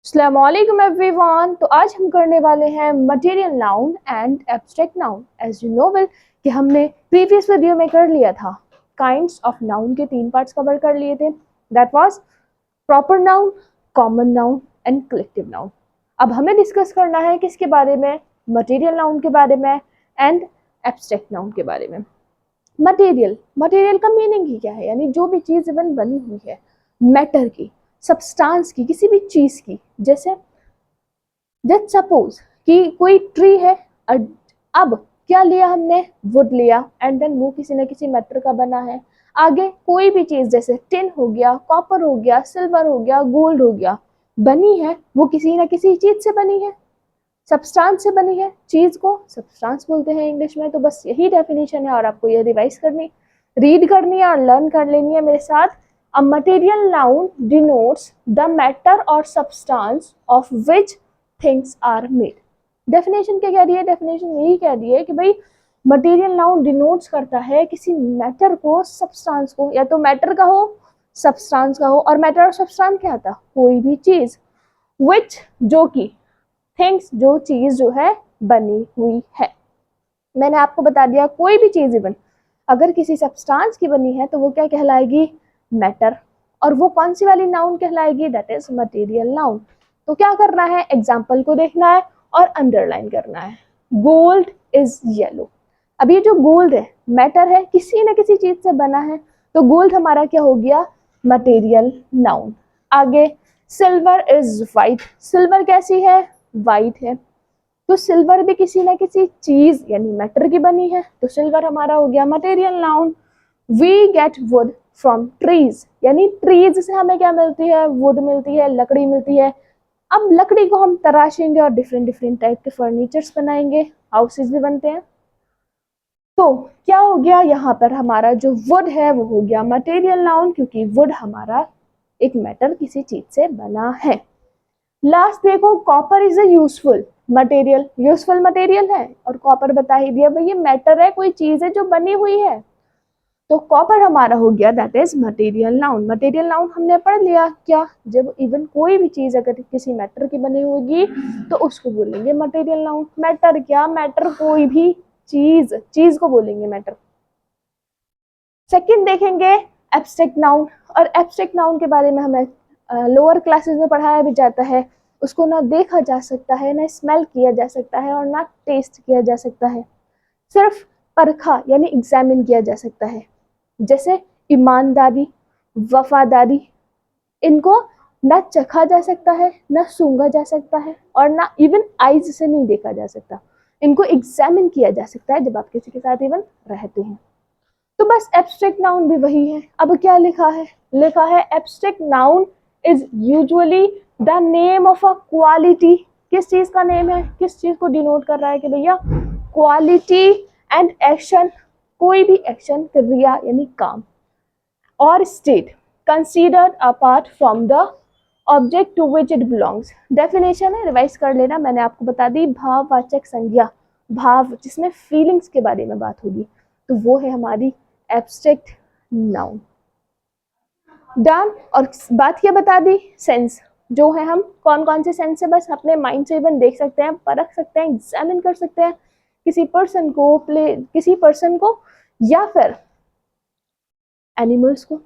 अस्सलामुअलैकुम एवरीवन। तो आज हम करने वाले हैं material noun and abstract noun. As you know well कि हमने प्रीवियस वीडियो में कर लिया था काइंड्स ऑफ नाउन के 3 पार्ट्स कवर कर लिए थे। That was proper noun, common noun and collective noun. अब हमें डिस्कस करना है किसके बारे में? मटेरियल नाउन के बारे में एंड एब्स्ट्रैक्ट नाउन के बारे में। मटेरियल का मीनिंग ही क्या है? यानी जो भी चीज इवन बनी हुई है, मैटर की, सब्सटेंस की, किसी भी चीज की। जैसे लेट्स सपोज कि कोई ट्री है, अब क्या लिया हमने? वुड लिया, एंड देन वो किसी न किसी मैटर का बना है। आगे कोई भी चीज जैसे टिन हो गया, कॉपर हो गया, सिल्वर हो गया, गोल्ड हो गया, बनी है वो किसी न किसी चीज से बनी है, सब्सटेंस से बनी है। चीज को सब्सटेंस बोलते हैं इंग्लिश में। तो बस यही डेफिनेशन है और आपको ये रिवाइज करनी, रीड करनी है और लर्न कर लेनी है मेरे साथ। A material noun denotes the matter और substance of which things are made. Definition क्या कह रही है? डेफिनेशन यही कह रही है कि भाई मटेरियल नाउन डिनोट्स करता है किसी मैटर को, सब्सटेंस को, या तो मैटर का हो, सब्सटेंस का हो। और मैटर और सब्सटेंस क्या था? कोई भी चीज, विच जो की, थिंग्स जो चीज जो है बनी हुई है। मैंने आपको बता दिया कोई भी चीज इवन अगर किसी सब्सटेंस की बनी है तो वो क्या कहलाएगी? मैटर। और वो कौन सी वाली नाउन कहलाएगी? That is material noun. तो क्या करना है? एग्जाम्पल को देखना है और अंडरलाइन करना है। Gold is yellow. अब ये जो गोल्ड है मैटर है, किसी न किसी चीज से बना है, तो गोल्ड हमारा क्या हो गया? Material noun. आगे सिल्वर इज वाइट। सिल्वर कैसी है? वाइट है। तो सिल्वर भी किसी ना किसी चीज यानी मैटर की बनी है, तो सिल्वर हमारा हो गया material noun. We get wood from trees, यानी ट्रीज से हमें क्या मिलती है? वुड मिलती है, लकड़ी मिलती है। अब लकड़ी को हम तराशेंगे और डिफरेंट डिफरेंट टाइप के फर्नीचर्स बनाएंगे, हाउसेज भी बनते हैं। तो क्या हो गया? यहाँ पर हमारा जो वुड है वो हो गया मटेरियल नाउन, क्योंकि वुड हमारा एक मैटर किसी चीज से बना है। लास्ट देखो, copper is a useful material. Useful material है और कॉपर बता ही दिया भाई ये मैटर है, कोई चीज है जो बनी हुई है। तो कॉपर हमारा हो गया that is material noun. Material noun हमने पढ़ लिया क्या? जब इवन कोई भी चीज अगर किसी मैटर की बनी होगी तो उसको बोलेंगे मटेरियल नाउन। मैटर क्या? मैटर कोई भी चीज, चीज को बोलेंगे मैटर। सेकंड देखेंगे एब्स्ट्रैक्ट नाउन। और एब्स्ट्रैक्ट नाउन के बारे में हमें लोअर क्लासेस में पढ़ाया भी जाता है। उसको ना देखा जा सकता है, ना स्मेल किया जा सकता है और ना टेस्ट किया जा सकता है, सिर्फ परखा यानी एग्जामिन किया जा सकता है। जैसे ईमानदारी, वफादारी, इनको ना चखा जा सकता है, ना सूंघा जा सकता है और ना इवन आईज से नहीं देखा जा सकता। इनको एग्जामिन किया जा सकता है जब आप किसी के साथ इवन रहते हैं। तो बस एब्स्ट्रैक्ट नाउन भी वही है। अब क्या लिखा है? लिखा है abstract noun is usually the name of a quality. किस चीज का नेम है? किस चीज को डिनोट कर रहा है कि भैया क्वालिटी एंड एक्शन, कोई भी एक्शन, क्रिया यानी काम, और state considered apart from the object to which it belongs. Definition है, रिवाइज कर लेना, मैंने आपको बता दी। भाववाचक संज्ञा, भाव जिसमें फीलिंग्स के बारे में बात होगी, तो वो है हमारी एब्स्ट्रैक्ट नाउन। डन। और बात क्या बता दी? सेंस जो है, हम कौन कौन से सेंस से बस अपने माइंड से इवन देख सकते हैं, परख सकते हैं, एग्जामिन कर सकते हैं किसी पर्सन को, किसी पर्सन को या फिर एनिमल्स को।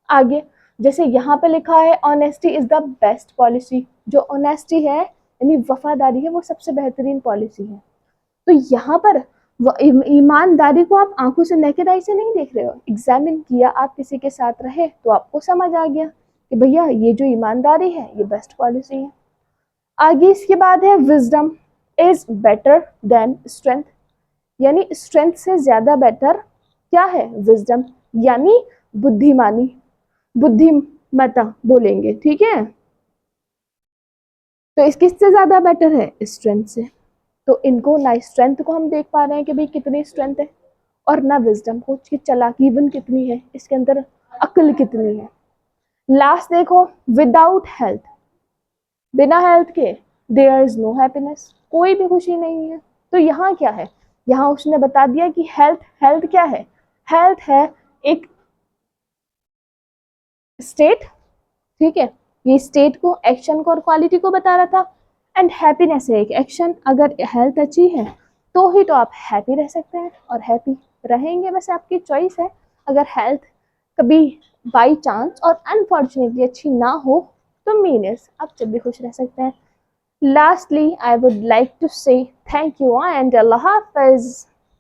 आगे जैसे यहाँ पे लिखा है honesty is the best policy. जो ऑनेस्टी है यानी वफादारी है, वो सबसे बेहतरीन पॉलिसी है। तो यहाँ पर ईमानदारी को आप आंखों से नेकेड आई से नहीं देख रहे हो, एग्जामिन किया, आप किसी के साथ रहे तो आपको समझ आ गया कि भैया ये जो ईमानदारी है ये बेस्ट पॉलिसी है। आगे इसके बाद है wisdom is better than strength, यानी स्ट्रेंथ से ज्यादा बेटर क्या है? विजडम, यानी बुद्धिमानी, बुद्धिमता बोलेंगे, ठीक है। तो इस किससे ज्यादा बेटर है? स्ट्रेंथ से। तो इनको ना स्ट्रेंथ को हम देख पा रहे हैं कि भाई कितनी स्ट्रेंथ है, और ना विजडम को कि चालाकी इवन कितनी है, इसके अंदर अक्ल कितनी है। लास्ट देखो, विदाउट हेल्थ, बिना हेल्थ के देयर इज नो हैप्पीनेस, कोई भी खुशी नहीं है। तो यहाँ क्या है? यहाँ उसने बता दिया कि हेल्थ, हेल्थ क्या है? हेल्थ है एक स्टेट, ठीक है, ये स्टेट को, एक्शन को और क्वालिटी को बता रहा था। एंड हैप्पीनेस है एक एक्शन। अगर हेल्थ अच्छी है तो ही तो आप हैप्पी रह सकते हैं और हैप्पी रहेंगे, बस आपकी चॉइस है। अगर हेल्थ कभी बाई चांस और अनफॉर्चुनेटली अच्छी ना हो तो मीन्स आप जब भी खुश रह सकते हैं। Lastly, I would like to say thank you and Allah Hafiz.